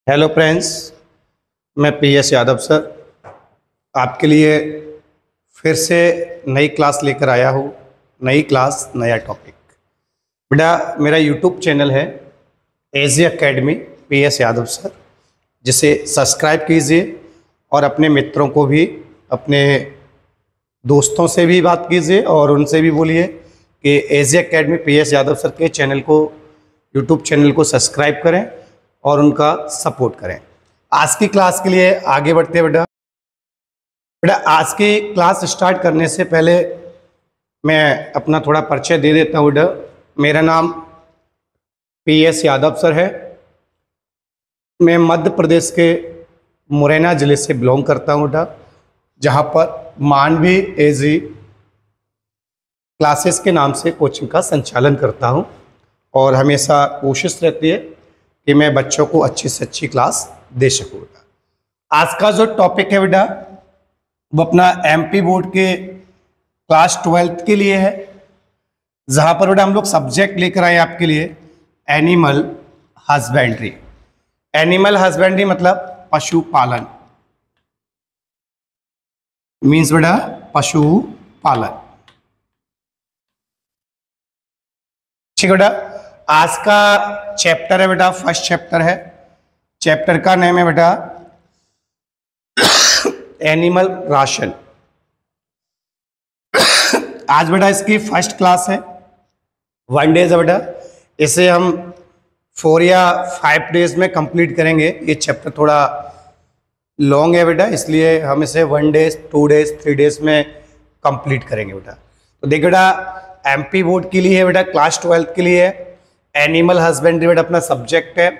Hello friends, मैं PS Yadav sir आपके लिए फिर से नई क्लास लेकर आया हूँ। नई क्लास, नया टॉपिक। बेटा, मेरा यूट्यूब चैनल है एजी एकेडमी पीएस यादव सर, जिसे सब्सक्राइब कीजिए और अपने मित्रों को भी, अपने दोस्तों से भी बात कीजिए और उनसे भी बोलिए कि एजी एकेडमी पीएस यादव सर के चैनल को, यूट्यूब चैनल को सब्सक्राइब करें और उनका सपोर्ट करें। आज की क्लास के लिए आगे बढ़ते हैं। बेटा, आज की क्लास स्टार्ट करने से पहले मैं अपना थोड़ा परिचय दे देता हूँ। बेटा, मेरा नाम पीएस यादव सर है। मैं मध्य प्रदेश के मुरैना ज़िले से बिलोंग करता हूँ बेटा, जहाँ पर मानवी एजी क्लासेस के नाम से कोचिंग का संचालन करता हूँ और हमेशा कोशिश रहती है कि मैं बच्चों को अच्छी से अच्छी क्लास दे सकूँ। बेटा, आज का जो टॉपिक है बेटा, वो अपना एमपी बोर्ड के क्लास 12th के लिए है, जहाँ पर बेटा हम लोग सब्जेक्ट लेकर आए आपके लिए एनिमल हस्बेंड्री। एनिमल हस्बेंड्री मतलब पशुपालन, मीन्स बेटा पशुपालन। ठीक है बेटा, आज का चैप्टर है बेटा, फर्स्ट चैप्टर है। चैप्टर का नेम है बेटा एनिमल राशन। आज बेटा इसकी फर्स्ट क्लास है, 1 डेज है बेटा। इसे हम 4 या 5 डेज में कंप्लीट करेंगे। ये चैप्टर थोड़ा लॉन्ग है बेटा, इसलिए हम इसे 1 डेज, 2 डेज, 3 डेज में कंप्लीट करेंगे बेटा। तो देखो बेटा, एमपी बोर्ड के लिए है बेटा, क्लास 12th के लिए है। एनिमल हस्बेंड्री बेटा अपना सब्जेक्ट है।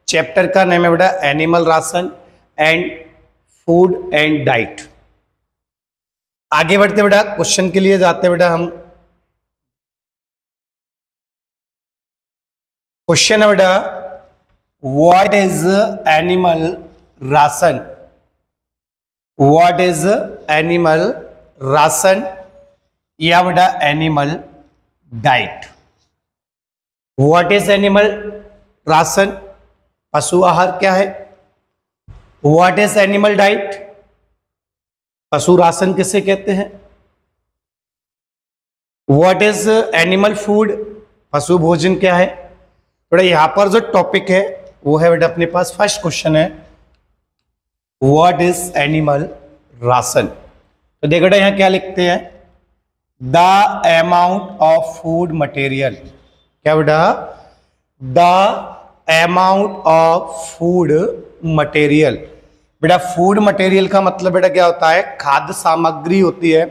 चैप्टर का नेम है बेटा animal ration and food and diet. आगे बढ़ते बेटा, क्वेश्चन के लिए जाते बेटा हम। क्वेश्चन है बेटा, what is animal ration? What is animal ration या बेटा animal diet? What is animal ration, पशु आहार क्या है? व्हाट इज एनिमल डाइट, पशु राशन किसे कहते हैं? व्हाट इज एनिमल फूड, पशु भोजन क्या है? बेटा यहां पर जो टॉपिक है वो है बेटा अपने पास फर्स्ट क्वेश्चन है, व्हाट इज एनिमल राशन। तो देखो बेटा यहां क्या लिखते हैं, the amount of food material. क्या बेटा? The amount of food material. बेटा फूड मटेरियल का मतलब बेटा क्या होता है? खाद्य सामग्री होती है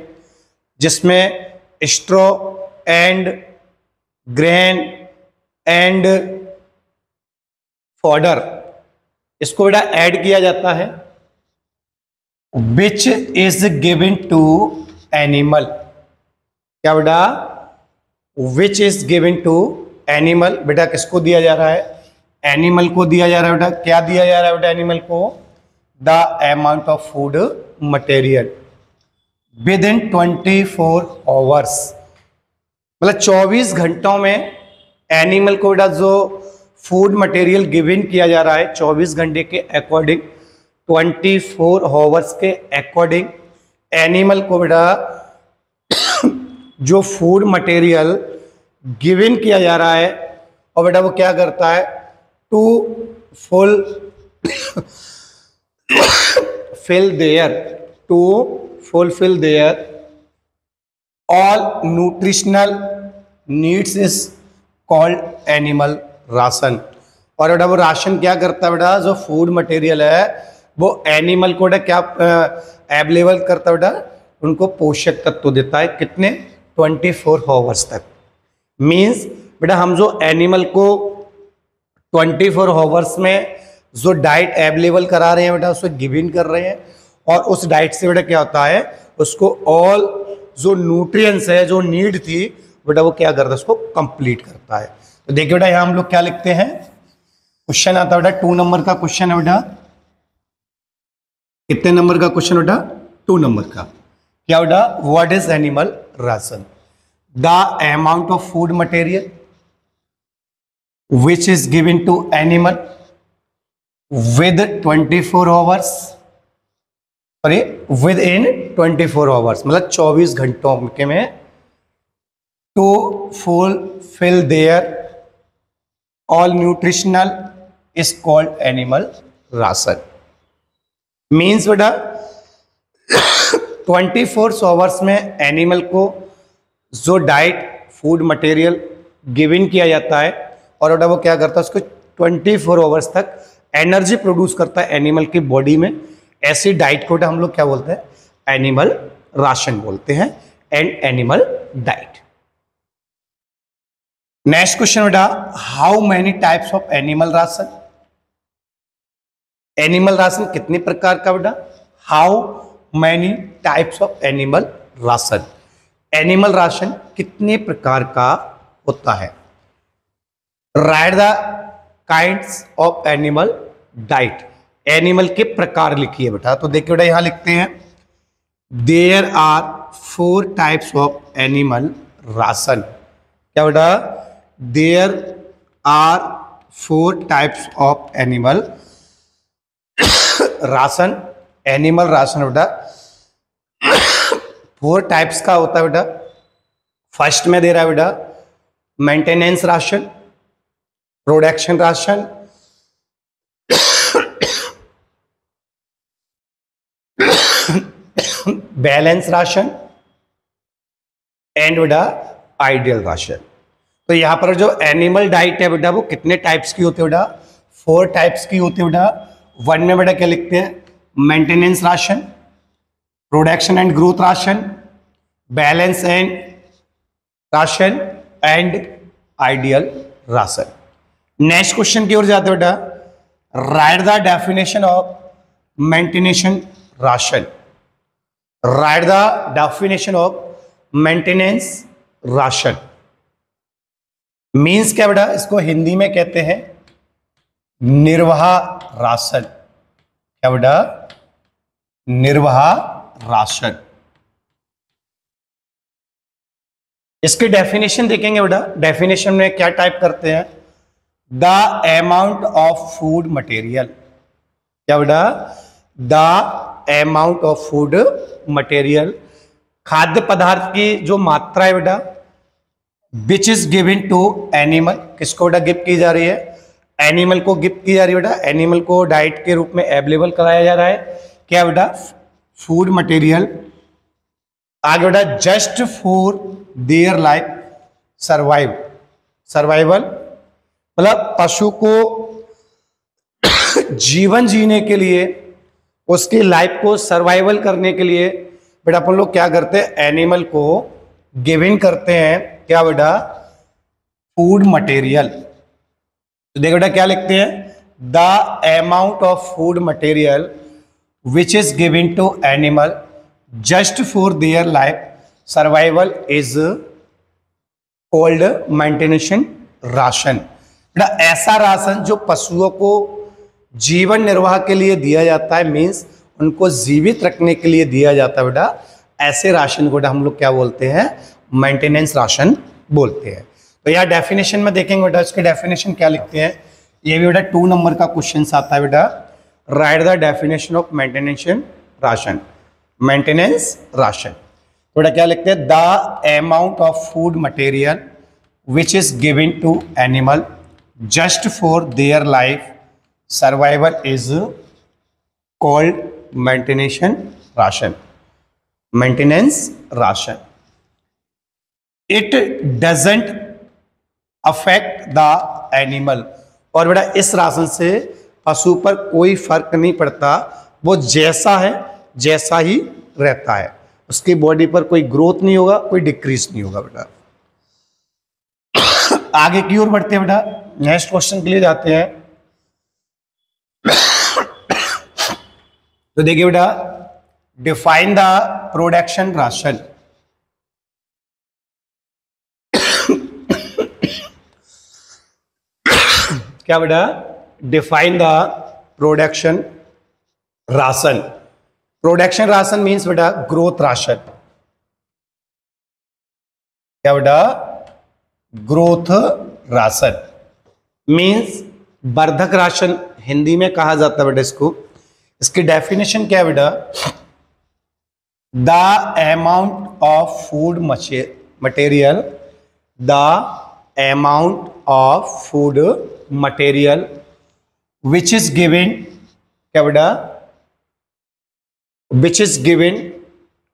जिसमें straw and grain and fodder, इसको बेटा ऐड किया जाता है, which is given to animal. क्या बेटा? Which is given to animal. बेटा किसको दिया जा रहा है? एनिमल को दिया जा रहा है बेटा। क्या दिया जा रहा है बेटा एनिमल को? The amount of food material with in 24 hours. मतलब 24 घंटों में एनिमल को बेटा जो फूड मटेरियल गिवन किया जा रहा है 24 घंटे के अकॉर्डिंग, 24 आवर्स के अकॉर्डिंग एनिमल को बेटा जो फूड मटेरियल गिवन किया जा रहा है, और बेटा वो क्या करता है? To fulfill their all nutritional needs is called animal ration। और बेटा वो राशन क्या करता है बेटा? जो फूड मटेरियल है वो एनिमल को बेटा क्या अवेलेबल करता है बेटा? उनको पोषक तत्व देता है। कितने? 24 आवर्स तक। मीन्स बेटा हम जो एनिमल को 24 आवर्स में जो डाइट अवेलेबल करा रहे हैं बेटा, उसको गिवन कर रहे हैं, और उस डाइट से बेटा क्या होता है? उसको ऑल जो न्यूट्रिएंट्स है, जो नीड थी बेटा, वो क्या करता है? उसको कंप्लीट करता है। तो देखिए बेटा यहाँ हम लोग क्या लिखते हैं, क्वेश्चन आता है बेटा 2 नंबर का क्वेश्चन है बेटा। कितने नंबर का क्वेश्चन बेटा? 2 नंबर का। क्या बेटा? What is animal ration? The amount of food material which is given to animal with 24 hours, sorry within 24 hours, मतलब 24 घंटों के में, to fulfill their all nutritional is called animal ration. Means बेटा 24 hours में animal को जो diet food material given किया जाता है और बेटा वो क्या करता है, उसको 24 आवर्स तक एनर्जी प्रोड्यूस करता है एनिमल की बॉडी में। ऐसी डाइट को हम लोग क्या बोलते हैं, एनिमल राशन बोलते हैं, and animal diet. Next question बेटा, how many types of animal ration. Animal ration कितने प्रकार का बेटा, how many types of animal ration, animal ration कितने प्रकार का होता है। Write the kinds of animal diet, animal के प्रकार लिखिए बेटा। तो देखिए बेटा यहां लिखते हैं, there are 4 types of animal ration. क्या बेटा, there are 4 types of animal ration. Animal ration बेटा 4 टाइप्स का होता है बेटा। फर्स्ट में दे रहा है बेटा maintenance ration, production ration, balance ration and बेटा आइडियल राशन। तो यहां पर जो एनिमल डाइट है बेटा वो कितने टाइप्स की होती है बेटा, 4 टाइप्स की होती है बेटा। 1 में बेटा क्या लिखते हैं, maintenance ration, production and growth ration, balance and ration and ideal ration. Next question की ओर जाते बेटा, write the definition of maintenance ration. Right the definition of maintenance ration means क्या बेटा, इसको हिंदी में कहते हैं निर्वाह राशन। क्या बेटा, निर्वाह राशन। इसकी डेफिनेशन देखेंगे बेटा, डेफिनेशन में क्या टाइप करते हैं, the amount of food material. क्या बेटा, the amount of food material, खाद्य पदार्थ की जो मात्रा है बेटा, which is given to animal, किसको बेटा गिफ्ट की जा रही है, एनिमल को गिफ्ट की जा रही है बेटा, एनिमल को डाइट के रूप में अवेलेबल कराया जा रहा है। क्या बेटा, फूड मटेरियल। आगे बेटा, just for their life survive, survival मतलब पशु को जीवन जीने के लिए, उसकी लाइफ को सर्वाइवल करने के लिए बेटा अपन लोग क्या करते हैं, एनिमल को गिवन करते हैं क्या बेटा, फूड मटेरियल। तो देखो बेटा क्या लिखते हैं, the amount of food material which is given to animal just for their life survival is called maintenance ration. बेटा ऐसा राशन जो पशुओं को जीवन निर्वाह के लिए दिया जाता है, मीन्स उनको जीवित रखने के लिए दिया जाता है बेटा, ऐसे राशन को हम लोग क्या बोलते हैं, मेंटेनेंस राशन बोलते हैं। तो यहाँ डेफिनेशन में देखेंगे बेटा, इसके डेफिनेशन क्या लिखते हैं, ये भी बेटा 2 नंबर का क्वेश्चन आता है बेटा। Write the definition of maintenance ration, maintenance ration. तो बेटा क्या लिखते हैं, the amount of food material which is given to animal just for their life survival is called maintenance ration, maintenance ration. It doesn't affect the animal, और बेटा इस ration से पशु पर कोई फर्क नहीं पड़ता, वो जैसा है जैसा ही रहता है, उसकी बॉडी पर कोई ग्रोथ नहीं होगा, कोई डिक्रीज नहीं होगा बेटा। आगे की ओर बढ़ते हैं बेटा, नेक्स्ट क्वेश्चन के लिए जाते हैं। तो देखिए बेटा, डिफाइन द प्रोडक्शन राशन। क्या बेटा, define the production ration. Production ration means बेटा ग्रोथ राशन। क्या बेटा, ग्रोथ राशन मीन्स वर्धक राशन हिंदी में कहा जाता है बेटा इसको, इसकी डेफिनेशन क्या है बेटा, the amount of food material, the amount of food material which is given, क्या बेटा, which is given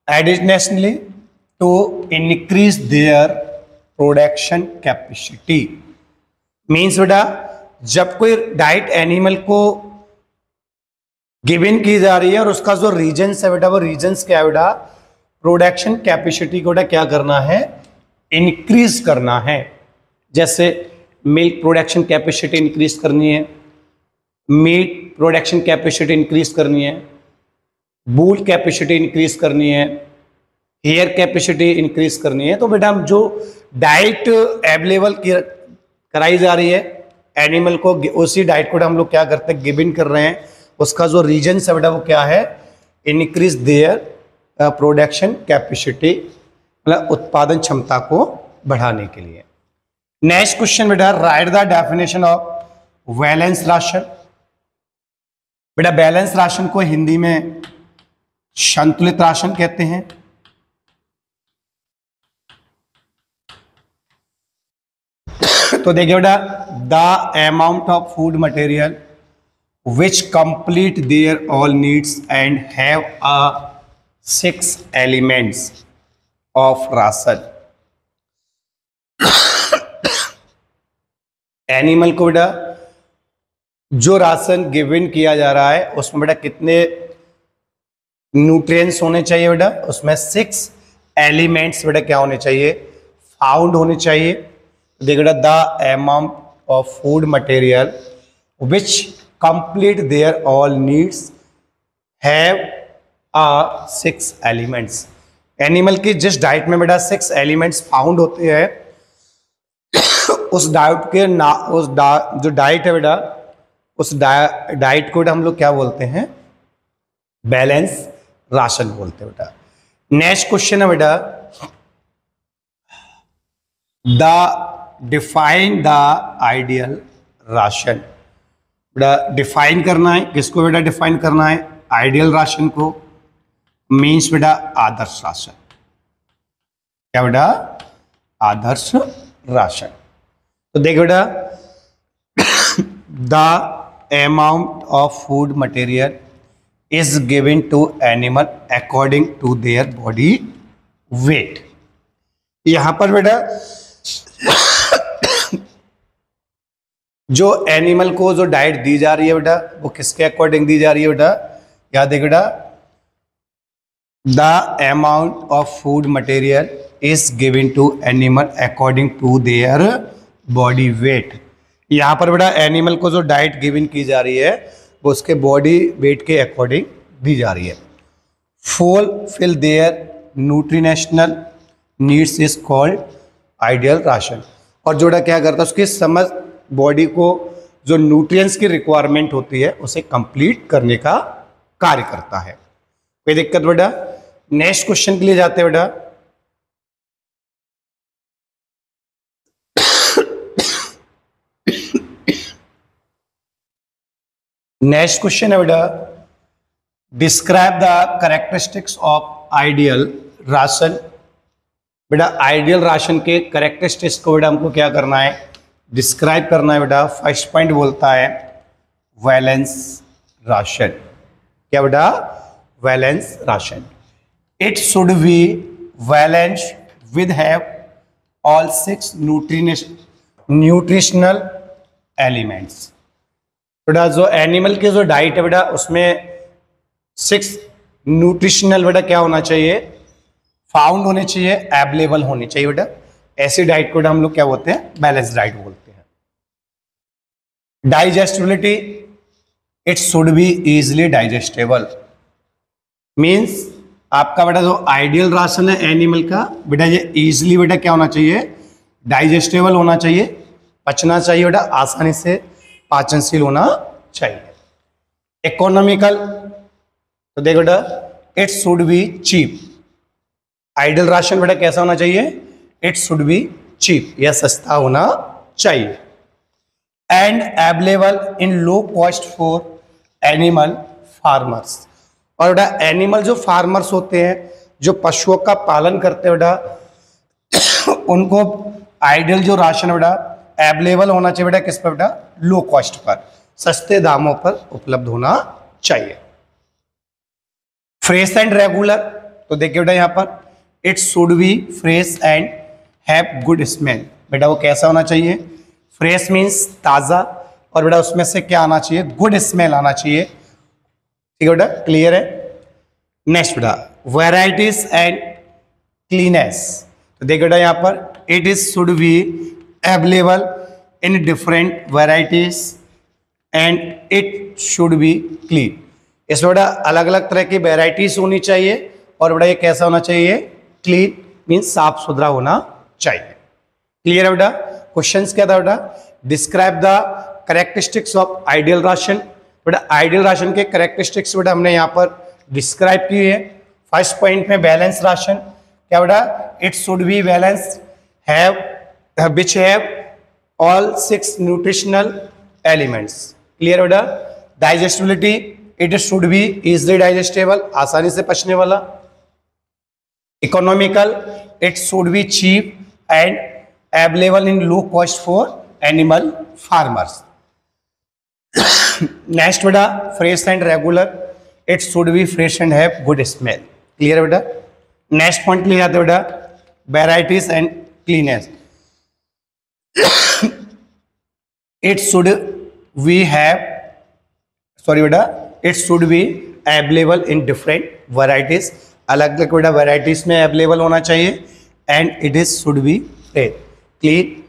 additionally to increase their production capacity. Means बेटा जब कोई डाइट एनिमल को गिवन की जा रही है और उसका जो रीजन्स है बेटा, वो रीजन्स क्या है बेटा, प्रोडक्शन कैपेसिटी को बेटा क्या करना है, इंक्रीज करना है। जैसे मिल्क प्रोडक्शन कैपेसिटी इंक्रीज करनी है, मीट प्रोडक्शन कैपेसिटी इंक्रीज करनी है, वूल कैपेसिटी इंक्रीज करनी है, हेयर कैपेसिटी इंक्रीज करनी है। तो बेटा हम जो डाइट अवेलेबल कराई जा रही है एनिमल को, उसी डाइट को हम लोग क्या करते हैं, गिवन कर रहे हैं। उसका जो रीजन है बेटा वो क्या है, इंक्रीज देयर प्रोडक्शन कैपेसिटी, मतलब उत्पादन क्षमता को बढ़ाने के लिए। नेक्स्ट क्वेश्चन बेटा, write the definition of balance ration. बेटा बैलेंस राशन को हिंदी में संतुलित राशन कहते हैं। तो देखिए बेटा, the amount of food material which complete their all needs and have a 6 elements of ration. Animal को बेटा जो राशन गिवन किया जा रहा है उसमें बेटा कितने न्यूट्रिएंट्स होने चाहिए बेटा, उसमें 6 एलिमेंट्स बेटा क्या होने चाहिए, फाउंड होने चाहिए। देखो बेटा, the amount of food material which complete their all needs have a 6 elements. Animal की जिस डाइट में बेटा 6 एलिमेंट्स फाउंड होते हैं, उस डाइट के जो डाइट है बेटा, उस डाइट को हम लोग क्या बोलते हैं, बैलेंस राशन बोलते हैं बेटा। नेक्स्ट क्वेश्चन है बेटा, the define the ideal ration. बेटा डिफाइन करना है, किसको बेटा डिफाइन करना है, आइडियल राशन को। मीन्स बेटा आदर्श राशन, क्या बेटा, आदर्श राशन। तो देखो बेटा, the amount of food material is given to animal according to their body weight. यहां पर बेटा जो एनिमल को जो डाइट दी जा रही है बेटा, वो किसके अकॉर्डिंग दी जा रही है बेटा, याद देखो बेटा, the amount of food material is given to animal according to their body weight. यहां पर बेटा एनिमल को जो डाइट गिवन की जा रही है वो उसके बॉडी वेट के अकॉर्डिंग दी जा रही है। Fulfil there nutritional needs is called ideal ration. और जोड़ा क्या करता है, उसकी समझ बॉडी को जो न्यूट्रिएंट्स की रिक्वायरमेंट होती है उसे कंप्लीट करने का कार्य करता है। कोई दिक्कत बेटा? नेक्स्ट क्वेश्चन के लिए जाते हैं बेटा। नेक्स्ट क्वेश्चन है बेटा, describe the characteristics of ideal ration. बेटा आइडियल राशन के कैरेक्टरिस्टिक्स को बेटा हमको क्या करना है, डिस्क्राइब करना है बेटा। फर्स्ट पॉइंट बोलता है बैलेंस राशन। क्या बेटा? Balance ration. It should be balance with have all 6 nutritional elements. बेटा जो एनिमल के जो डाइट है बेटा उसमें 6 न्यूट्रिशनल बेटा क्या होना चाहिए, फाउंड होने चाहिए, अवेलेबल होनी चाहिए बेटा। ऐसी डाइट को हम लोग क्या बोलते हैं, बैलेंस डाइट बोलते हैं। Digestibility, it should be easily digestible. Means आपका बेटा जो आइडियल राशन है एनिमल का बेटा, ये इजिली बेटा क्या होना चाहिए, डाइजेस्टेबल होना चाहिए, पचना चाहिए बेटा, आसानी से पाचनशील होना चाहिए। इकोनॉमिकल, तो देखो बेटा it should be cheap. Ideal ration बेटा कैसा होना चाहिए, इट शुड बी चीप, यह सस्ता होना चाहिए। And available in low cost for animal farmers. और बेटा एनिमल जो फार्मर्स होते हैं, जो पशुओं का पालन करते हैं बेटा, उनको आइडियल जो राशन है बेटा अवेलेबल होना चाहिए बेटा किस पर बेटा, लो कॉस्ट पर, सस्ते दामों पर उपलब्ध होना चाहिए। फ्रेश एंड रेगुलर, तो देखिए बेटा यहाँ पर it should be fresh and have good smell. बेटा वो कैसा होना चाहिए, फ्रेश मीन्स ताज़ा, और बेटा उसमें से क्या आना चाहिए, गुड स्मेल आना चाहिए। ठीक है बेटा, क्लियर है। नेक्स्ट बेटा वैराइटीज एंड क्लीनेस, तो देखिए बेटा यहाँ पर it is should be available in different varieties and it should B clean. इसमें बेटा अलग अलग तरह की वैराइटीज होनी चाहिए, और बेटा ये कैसा होना चाहिए, क्लीन मीन्स साफ सुथरा होना चाहिए। क्लियर है बेटा। क्वेश्चंस क्या था बेटा, describe the characteristics of ideal ration. बेटा आइडियल राशन के कैरेक्टरिस्टिक्स बेटा हमने यहाँ पर डिस्क्राइब किए हैं। फर्स्ट पॉइंट में बैलेंस राशन, क्या बेटा, it should be balance have which have all 6 nutritional elements. Clear बेटा। Digestibility, it should be easily digestible, आसानी से पचने वाला। Economical, it should be cheap and available in low cost for animal farmers. Next बेटा fresh and regular, it should be fresh and have good smell. Clear बेटा। Next point ले जाते बेटा varieties and cleanness, it should we have sorry बेटा it should be available in different varieties, अलग अलग बेटा varieties में अवेलेबल होना चाहिए। And it is should be fresh, clean,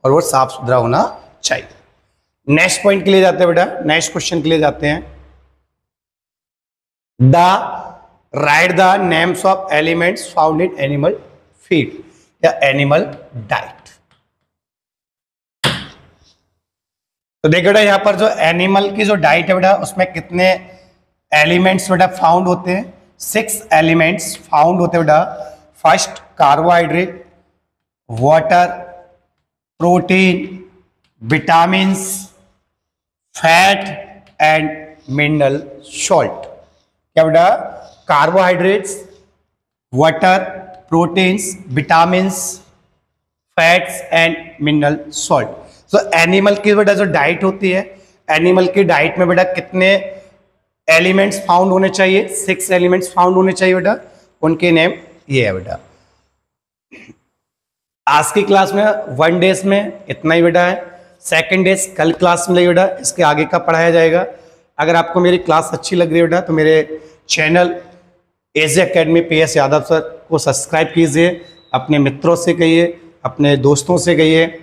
और वो साफ सुथरा होना चाहिए। नेक्स्ट पॉइंट के लिए जाते हैं बेटा, नेक्स्ट क्वेश्चन के लिए जाते हैं। Right the names of elements found in animal feed या एनिमल डाइट। तो देखो बेटा यहाँ पर जो एनिमल की जो डाइट है बेटा उसमें कितने एलिमेंट्स बेटा फाउंड होते हैं, 6 एलिमेंट्स फाउंड होते हैं बेटा। First carbohydrate, water, protein, vitamins, fat and mineral salt. क्या बेटा, carbohydrates, water, proteins, vitamins, fats and mineral salt. तो एनिमल की बेटा जो डाइट होती है, एनिमल की डाइट में बेटा कितने एलिमेंट्स फाउंड होने चाहिए, 6 एलिमेंट्स फाउंड होने चाहिए बेटा। उनके नेम ये है बेटा। आज की क्लास में 1 डेज में इतना ही बेटा है। सेकंड डेज कल क्लास में बेटा इसके आगे का पढ़ाया जाएगा। अगर आपको मेरी क्लास अच्छी लग रही है बेटा तो मेरे चैनल एजे एकेडमी PS यादव सर को सब्सक्राइब कीजिए, अपने मित्रों से कहिए, अपने दोस्तों से कहिए,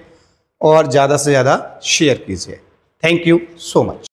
और ज़्यादा से ज़्यादा शेयर कीजिए। Thank you so much.